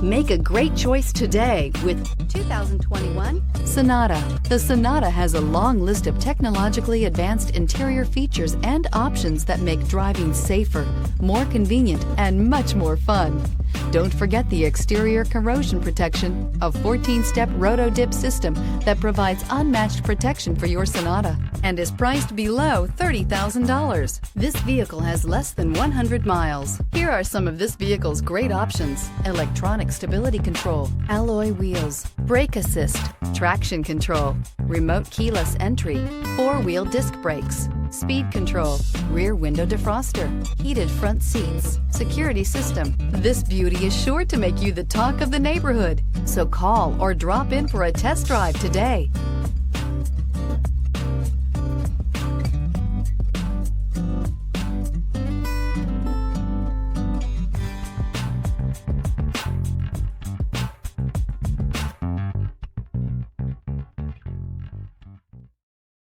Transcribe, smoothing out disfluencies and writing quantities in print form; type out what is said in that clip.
Make a great choice today with 2021 Sonata. The Sonata has a long list of technologically advanced interior features and options that make driving safer, more convenient, and much more fun. Don't forget the exterior corrosion protection, a 14-step roto-dip system that provides unmatched protection for your Sonata and is priced below $30,000. This vehicle has less than 100 miles. Here are some of this vehicle's great options: electronic stability control, alloy wheels, brake assist, traction control, remote keyless entry, four-wheel disc brakes, speed control, rear window defroster, heated front seats, security system. This beauty is sure to make you the talk of the neighborhood. So call or drop in for a test drive today.